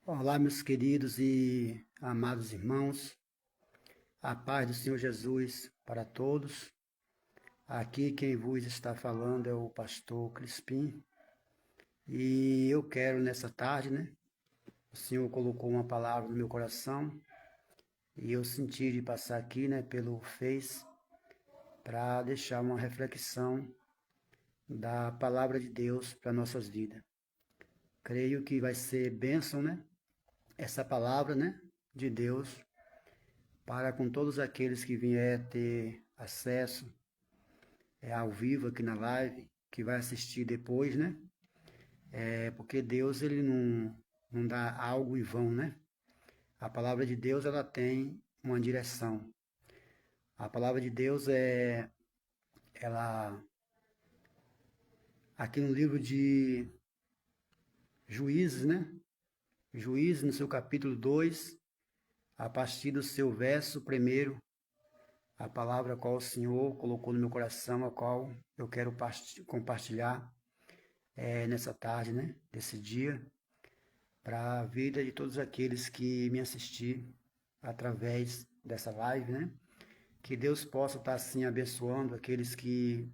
Olá, meus queridos e amados irmãos, a paz do Senhor Jesus para todos. Aqui quem vos está falando é o pastor Crispim e eu quero nessa tarde, O Senhor colocou uma palavra no meu coração e eu senti de passar aqui, pelo Face para deixar uma reflexão da palavra de Deus para nossas vidas. Creio que vai ser bênção, Essa palavra, de Deus para com todos aqueles que vier ter acesso ao vivo aqui na live, que vai assistir depois, porque Deus ele não dá algo em vão, A palavra de Deus ela tem uma direção. A palavra de Deus ela aqui no livro de Juízes, Juízes no seu capítulo 2, a partir do seu verso primeiro, a palavra a qual o Senhor colocou no meu coração, a qual eu quero compartilhar nessa tarde, desse dia, para a vida de todos aqueles que me assistir através dessa live, Que Deus possa estar assim abençoando aqueles que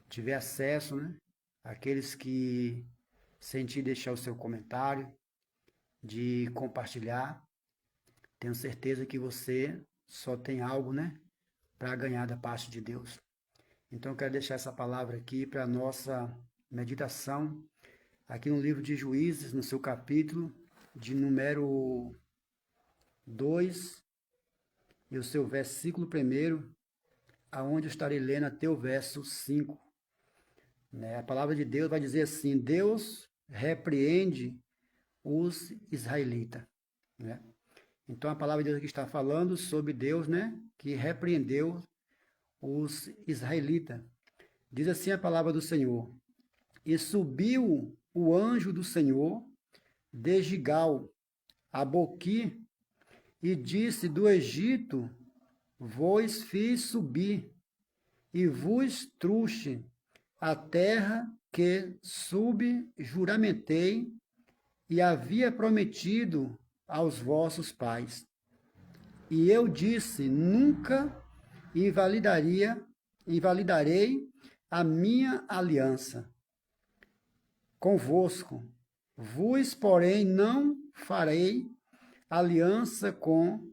tiver acesso, Aqueles que sentir deixar o seu comentário, de compartilhar. Tenho certeza que você só tem algo, para ganhar da parte de Deus. Então eu quero deixar essa palavra aqui para a nossa meditação, aqui no livro de Juízes, no seu capítulo de número 2, e o seu versículo 1, aonde eu estarei lendo até o verso 5. A palavra de Deus vai dizer assim: Deus repreende os israelitas. Então a palavra de Deus aqui está falando sobre Deus, que repreendeu os israelitas. Diz assim a palavra do Senhor: E subiu o anjo do Senhor de Gigal a Boqui, e disse: Do Egito vos fiz subir, e vos trouxe a terra que subjuramentei e havia prometido aos vossos pais. E eu disse: Nunca invalidarei a minha aliança convosco. Vos, porém, não farei aliança com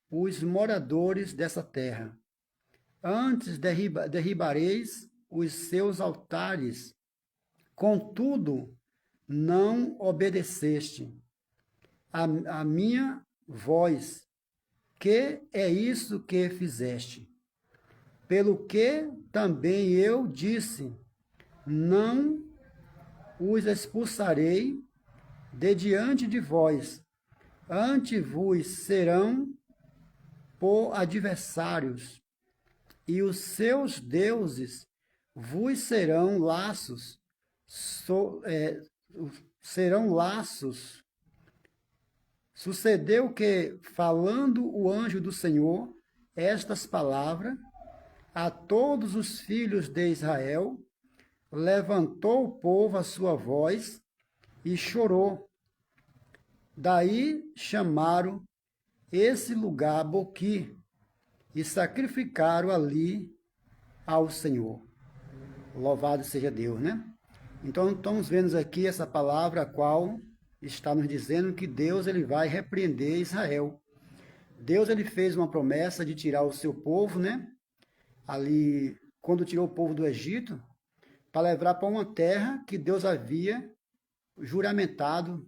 os moradores dessa terra. Antes derribareis os seus altares. Contudo, não obedeceste a minha voz. Que é isso que fizeste? Pelo que também eu disse: Não os expulsarei de diante de vós, antes vos serão por adversários, e os seus deuses vos serão laços, serão laços. Sucedeu que, falando o anjo do Senhor estas palavras a todos os filhos de Israel, levantou o povo a sua voz e chorou. Daí chamaram esse lugar Boqui e sacrificaram ali ao Senhor. Louvado seja Deus, Então estamos vendo aqui essa palavra a qual está nos dizendo que Deus ele vai repreender Israel. Deus ele fez uma promessa de tirar o seu povo, Ali, quando tirou o povo do Egito, para levar para uma terra que Deus havia juramentado,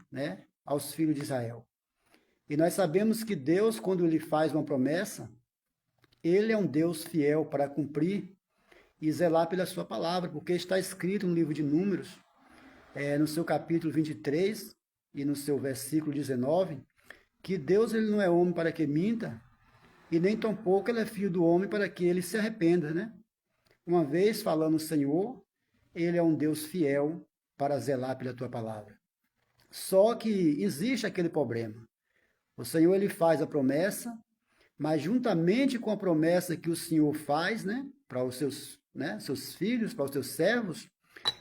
aos filhos de Israel. E nós sabemos que Deus, quando ele faz uma promessa, ele é um Deus fiel para cumprir e zelar pela sua palavra, porque está escrito no livro de Números, no seu capítulo 23, e no seu versículo 19, que Deus ele não é homem para que minta, e nem tampouco ele é filho do homem para que ele se arrependa, Uma vez falando o Senhor, ele é um Deus fiel para zelar pela tua palavra. Só que existe aquele problema. O Senhor ele faz a promessa, mas juntamente com a promessa que o Senhor faz, para os seus filhos, para os seus servos,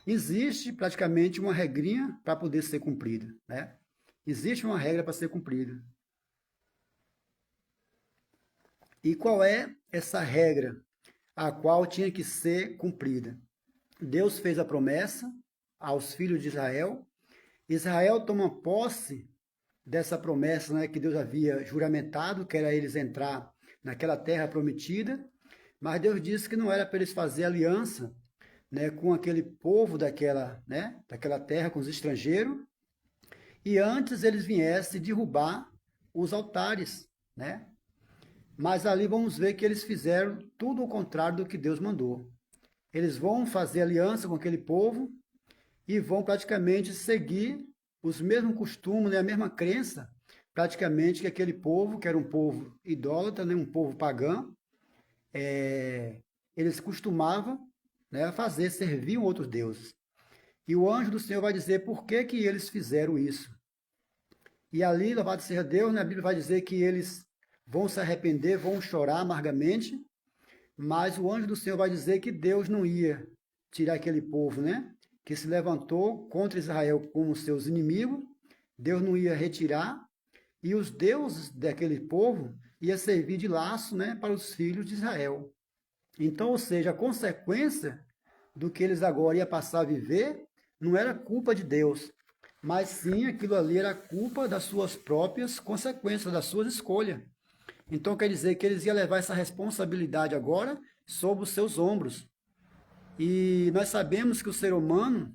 existe praticamente uma regrinha para poder ser cumprida, Existe uma regra para ser cumprida. E qual é essa regra a qual tinha que ser cumprida? Deus fez a promessa aos filhos de Israel. Israel toma posse dessa promessa, né, que Deus havia juramentado, que era eles entrar naquela terra prometida, mas Deus disse que não era para eles fazer aliança, né, com aquele povo daquela terra, com os estrangeiros, e antes eles viessem derrubar os altares, né? Mas ali vamos ver que eles fizeram tudo o contrário do que Deus mandou. Eles vão fazer aliança com aquele povo e vão praticamente seguir os mesmos costumes, né, a mesma crença, praticamente que aquele povo, que era um povo idólatra, né, um povo pagão, eles costumavam, né, fazer, serviam outros deuses. E o anjo do Senhor vai dizer por que que eles fizeram isso. E ali, louvado seja Deus, né, a Bíblia vai dizer que eles vão se arrepender, vão chorar amargamente, mas o anjo do Senhor vai dizer que Deus não ia tirar aquele povo, né, que se levantou contra Israel como seus inimigos, Deus não ia retirar, e os deuses daquele povo ia servir de laço, né, para os filhos de Israel. Então, ou seja, a consequência do que eles agora iam passar a viver não era culpa de Deus, mas sim aquilo ali era culpa das suas próprias consequências, das suas escolhas. Então quer dizer que eles iam levar essa responsabilidade agora sobre os seus ombros. E nós sabemos que o ser humano,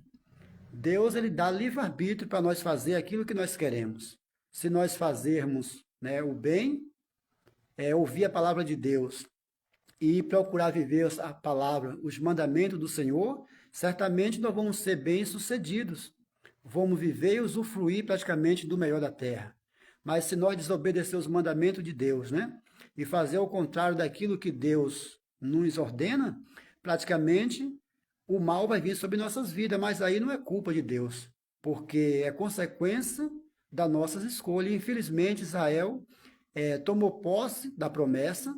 Deus ele dá livre-arbítrio para nós fazer aquilo que nós queremos. Se nós fazermos, né, o bem, ouvir a palavra de Deus e procurar viver a palavra, os mandamentos do Senhor, certamente nós vamos ser bem-sucedidos. Vamos viver e usufruir praticamente do melhor da terra. Mas se nós desobedecer os mandamentos de Deus, né, e fazer o contrário daquilo que Deus nos ordena, praticamente o mal vai vir sobre nossas vidas, mas aí não é culpa de Deus, porque é consequência das nossas escolhas. Infelizmente, Israel tomou posse da promessa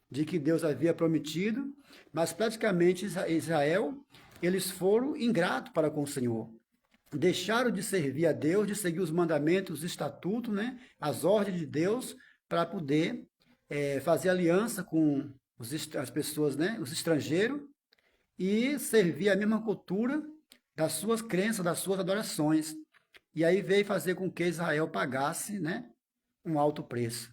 de que Deus havia prometido, mas praticamente Israel, eles foram ingratos para com o Senhor. Deixaram de servir a Deus, de seguir os mandamentos, os estatutos, né, as ordens de Deus, para poder fazer aliança com as pessoas, né, os estrangeiros, e servir a mesma cultura das suas crenças, das suas adorações. E aí veio fazer com que Israel pagasse, né, um alto preço.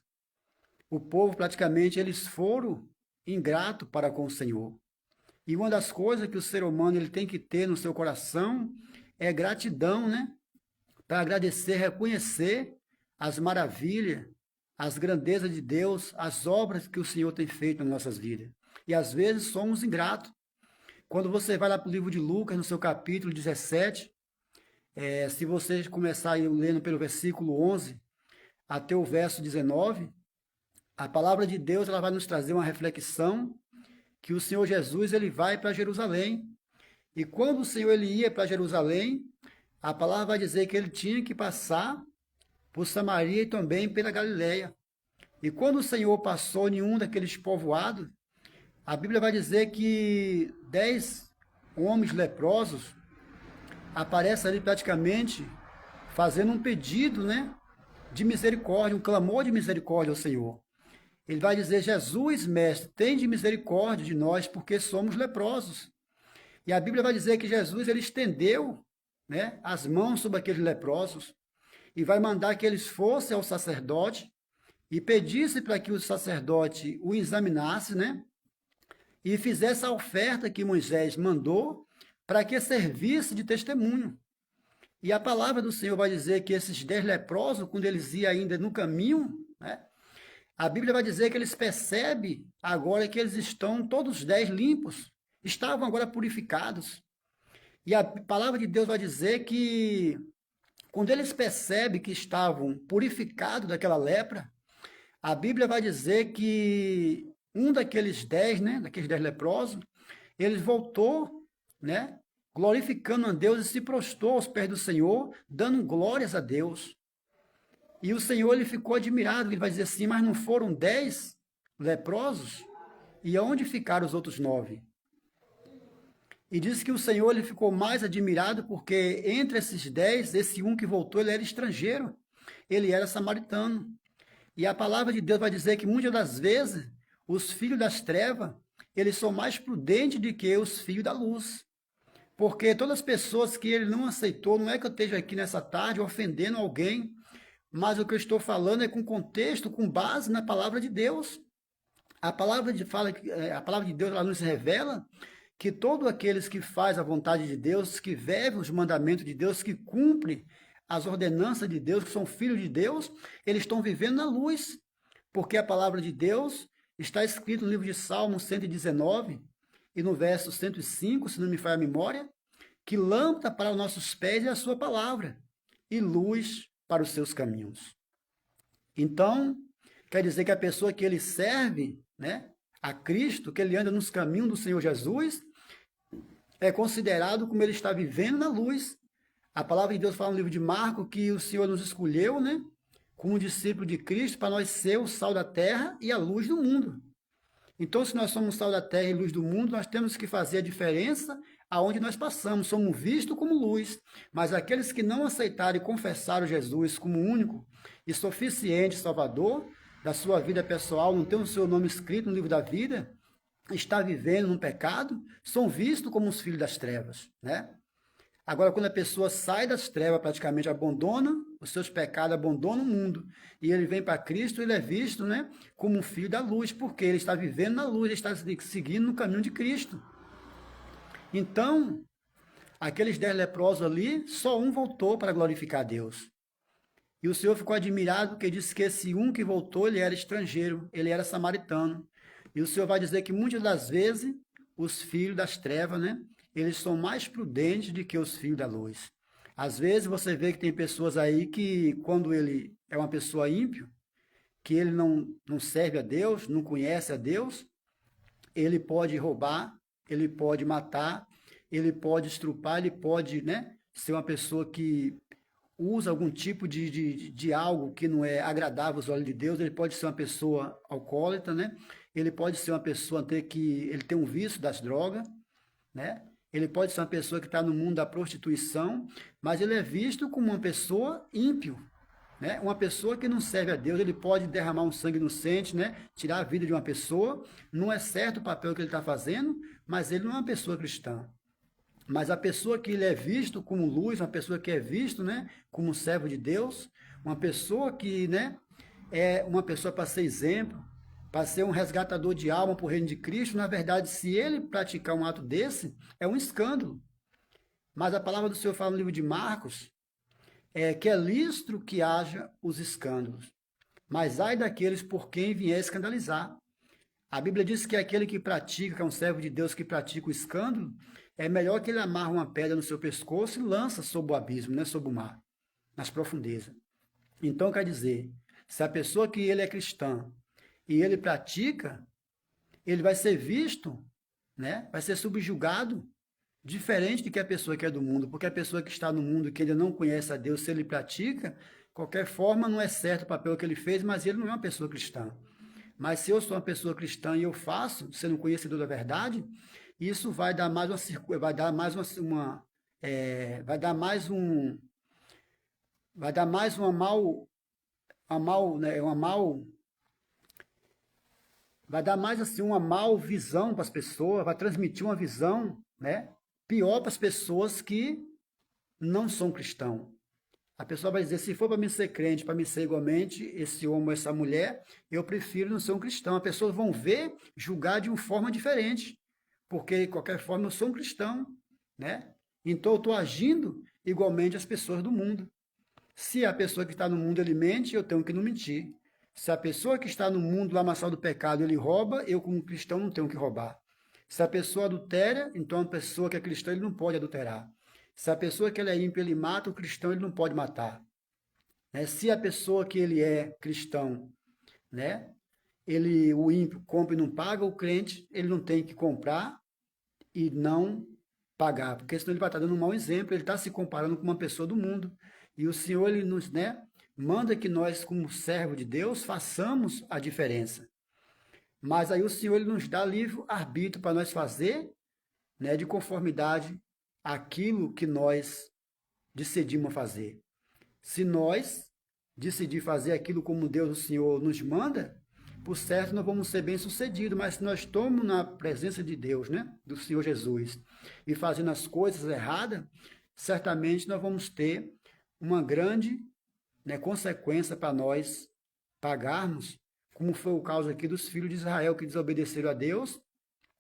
O povo, praticamente, eles foram ingratos para com o Senhor. E uma das coisas que o ser humano ele tem que ter no seu coração é gratidão, né? Para agradecer, reconhecer as maravilhas, as grandezas de Deus, as obras que o Senhor tem feito nas nossas vidas. E às vezes somos ingratos. Quando você vai lá para o livro de Lucas, no seu capítulo 17, se você começar lendo pelo versículo 11 até o verso 19, a palavra de Deus ela vai nos trazer uma reflexão que o Senhor Jesus ele vai para Jerusalém. E quando o Senhor ele ia para Jerusalém, a palavra vai dizer que ele tinha que passar por Samaria e também pela Galileia. E quando o Senhor passou em um daqueles povoados, a Bíblia vai dizer que 10 homens leprosos aparecem ali praticamente fazendo um pedido, né, de misericórdia, um clamor de misericórdia ao Senhor. Ele vai dizer: Jesus, mestre, tem de misericórdia de nós, porque somos leprosos. E a Bíblia vai dizer que Jesus ele estendeu, né, as mãos sobre aqueles leprosos e vai mandar que eles fossem ao sacerdote e pedisse para que o sacerdote o examinasse, né, e fizesse a oferta que Moisés mandou para que servisse de testemunho. E a palavra do Senhor vai dizer que esses 10 leprosos, quando eles iam ainda no caminho, né, a Bíblia vai dizer que eles percebem agora que eles estão todos 10 limpos, estavam agora purificados. E a palavra de Deus vai dizer que quando eles percebem que estavam purificados daquela lepra, a Bíblia vai dizer que um daqueles 10, né, daqueles 10 leprosos, eles voltou, né, glorificando a Deus e se prostrou aos pés do Senhor, dando glórias a Deus. E o Senhor ele ficou admirado, ele vai dizer assim: mas não foram 10 leprosos? E aonde ficaram os outros 9? E diz que o Senhor ele ficou mais admirado porque entre esses 10, esse um que voltou, ele era estrangeiro. ele era samaritano. E a palavra de Deus vai dizer que muitas das vezes os filhos das trevas, eles são mais prudentes do que os filhos da luz. Porque todas as pessoas que ele não aceitou, não é que eu esteja aqui nessa tarde ofendendo alguém, mas o que eu estou falando é com contexto, com base na palavra de Deus. A palavra de Deus ela nos revela que todos aqueles que fazem a vontade de Deus, que vivem os mandamentos de Deus, que cumprem as ordenanças de Deus, que são filhos de Deus, eles estão vivendo na luz, porque a palavra de Deus está escrito no livro de Salmo 119 e no verso 105, se não me falha a memória, que lâmpada para os nossos pés é a sua palavra e luz para os seus caminhos. Então, quer dizer que a pessoa que ele serve, né, a Cristo, que ele anda nos caminhos do Senhor Jesus, é considerado como ele está vivendo na luz. A palavra de Deus fala no livro de Marcos que o Senhor nos escolheu, né, como discípulo de Cristo, para nós ser o sal da terra e a luz do mundo. Então, se nós somos sal da terra e luz do mundo, nós temos que fazer a diferença aonde nós passamos. Somos vistos como luz. Mas aqueles que não aceitaram e confessaram Jesus como único e suficiente Salvador da sua vida pessoal, não tem o seu nome escrito no livro da vida, está vivendo no pecado, são vistos como os filhos das trevas, né? Agora, quando a pessoa sai das trevas, praticamente abandona os seus pecados, abandona o mundo, e ele vem para Cristo, ele é visto, né, como um filho da luz, porque ele está vivendo na luz, ele está seguindo no caminho de Cristo. Então, aqueles 10 leprosos ali, só um voltou para glorificar a Deus. E o Senhor ficou admirado porque disse que esse um que voltou, ele era estrangeiro, ele era samaritano. E o Senhor vai dizer que muitas das vezes os filhos das trevas, né, eles são mais prudentes do que os filhos da luz. Às vezes você vê que tem pessoas aí que, quando ele é uma pessoa ímpio, que ele não serve a Deus, não conhece a Deus, ele pode roubar, ele pode matar, ele pode estrupar, ele pode, né, ser uma pessoa que usa algum tipo de algo que não é agradável aos olhos de Deus, ele pode ser uma pessoa alcoólatra, né? Ele pode ser uma pessoa ele tem um vício das drogas, né? Ele pode ser uma pessoa que está no mundo da prostituição, mas ele é visto como uma pessoa ímpio, né? Uma pessoa que não serve a Deus. Ele pode derramar um sangue inocente, né? Tirar a vida de uma pessoa. Não é certo o papel que ele está fazendo, mas ele não é uma pessoa cristã. Mas a pessoa que ele é visto como luz, uma pessoa que é visto, né, como servo de Deus, uma pessoa que, né, é uma pessoa para ser exemplo, para ser um resgatador de alma para o reino de Cristo, na verdade, se ele praticar um ato desse, é um escândalo. Mas a palavra do Senhor fala no livro de Marcos, que é lícito que haja os escândalos, mas ai daqueles por quem vier escandalizar. A Bíblia diz que aquele que pratica, que é um servo de Deus que pratica o escândalo, é melhor que ele amarre uma pedra no seu pescoço e lança sob o abismo, né, sob o mar, nas profundezas. Então, quer dizer, se a pessoa que ele é cristã e ele pratica, ele vai ser visto, né, vai ser subjugado, diferente de que a pessoa que é do mundo, porque a pessoa que está no mundo, que ainda não conhece a Deus, se ele pratica, qualquer forma não é certo o papel que ele fez, mas ele não é uma pessoa cristã. Mas se eu sou uma pessoa cristã e eu faço, sendo conhecedor da verdade, isso vai dar mais vai dar mais vai dar mais vai dar mais vai dar mais assim uma mal visão para as pessoas, vai transmitir uma visão, né, pior para as pessoas que não são cristãos. A pessoa vai dizer, se for para mim ser crente, para mim ser igualmente esse homem ou essa mulher, eu prefiro não ser um cristão. As pessoas vão ver, julgar de uma forma diferente, porque, de qualquer forma, eu sou um cristão, né? Então, eu estou agindo igualmente às pessoas do mundo. Se a pessoa que está no mundo ele mente, eu tenho que não mentir. Se a pessoa que está no mundo lamaçal do pecado ele rouba, eu, como cristão, não tenho que roubar. Se a pessoa adultera, então a pessoa que é cristã ele não pode adulterar. Se a pessoa que ele é ímpio, ele mata, o cristão ele não pode matar. Né? Se a pessoa que ele é cristão, né, o ímpio compra e não paga, o crente ele não tem que comprar e não pagar, porque senão ele vai estar dando um mau exemplo, ele está se comparando com uma pessoa do mundo. E o Senhor ele nos, né, manda que nós, como servo de Deus, façamos a diferença. Mas aí o Senhor ele nos dá livre arbítrio para nós fazer, né, de conformidade aquilo que nós decidimos fazer. Se nós decidir fazer aquilo como Deus, o Senhor, nos manda, por certo nós vamos ser bem-sucedidos, mas se nós estamos na presença de Deus, né, do Senhor Jesus, e fazendo as coisas erradas, certamente nós vamos ter uma grande, né, consequência para nós pagarmos, como foi o caso aqui dos filhos de Israel que desobedeceram a Deus.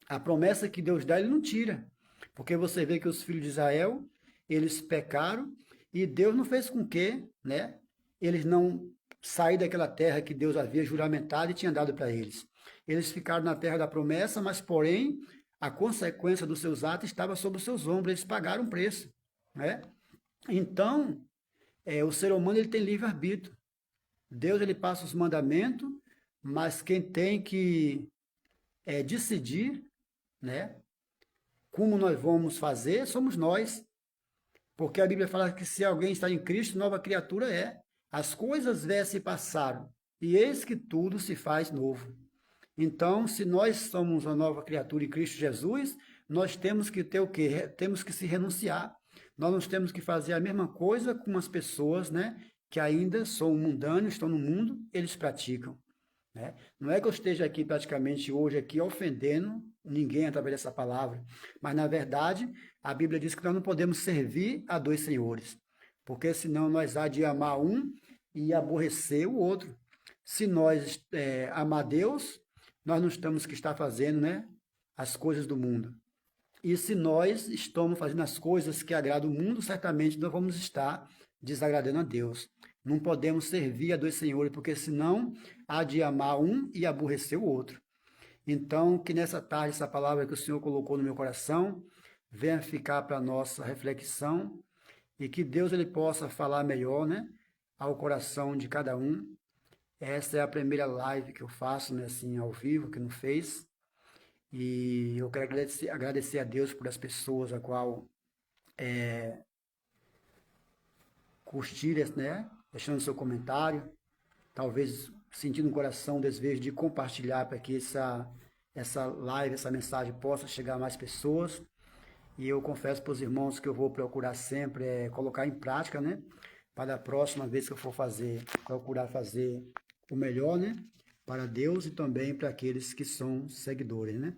A promessa que Deus dá, ele não tira, porque você vê que os filhos de Israel, eles pecaram e Deus não fez com que, né, eles não saíram daquela terra que Deus havia juramentado e tinha dado para eles. Eles ficaram na terra da promessa, mas porém a consequência dos seus atos estava sobre os seus ombros, eles pagaram o preço, né? Então, o ser humano ele tem livre-arbítrio. Deus ele passa os mandamentos, mas quem tem que decidir, né, como nós vamos fazer, somos nós. Porque a Bíblia fala que se alguém está em Cristo, nova criatura é. As coisas velhas se passaram, e eis que tudo se faz novo. Então, se nós somos uma nova criatura em Cristo Jesus, nós temos que ter o quê? Temos que se renunciar. Nós não temos que fazer a mesma coisa com as pessoas, né, que ainda são mundanos, estão no mundo, eles praticam. Né? Não é que eu esteja aqui praticamente hoje aqui ofendendo ninguém através dessa palavra, mas na verdade a Bíblia diz que nós não podemos servir a dois senhores, porque senão nós há de amar um e aborrecer o outro. Se nós amar Deus, nós não estamos que estar fazendo, né, as coisas do mundo. E se nós estamos fazendo as coisas que agradam o mundo, certamente nós vamos estar desagradando a Deus. Não podemos servir a dois senhores, porque senão há de amar um e aborrecer o outro. Então, que nessa tarde, essa palavra que o Senhor colocou no meu coração, venha ficar para a nossa reflexão e que Deus ele possa falar melhor, né, ao coração de cada um. Essa é a primeira live que eu faço, né, assim, ao vivo, que não fez. E eu quero agradecer a Deus por as pessoas a qual curtiram, né, deixando seu comentário, talvez sentindo no coração o desejo de compartilhar para que essa live, essa mensagem possa chegar a mais pessoas. E eu confesso para os irmãos que eu vou procurar sempre colocar em prática, né, para a próxima vez que eu for fazer, procurar fazer o melhor, né, para Deus e também para aqueles que são seguidores, né.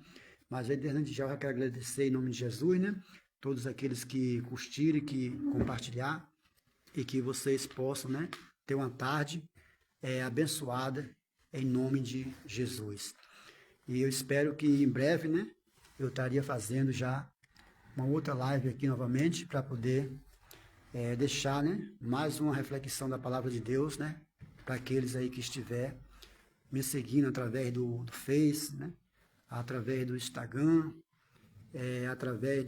Mas desde já eu quero agradecer em nome de Jesus, né, todos aqueles que curtirem, que compartilhar, e que vocês possam, né, ter uma tarde abençoada em nome de Jesus. E eu espero que em breve, né, eu estaria fazendo já uma outra live aqui novamente para poder deixar, né, mais uma reflexão da palavra de Deus, né, para aqueles aí que estiver me seguindo através do Face, né, através do Instagram, através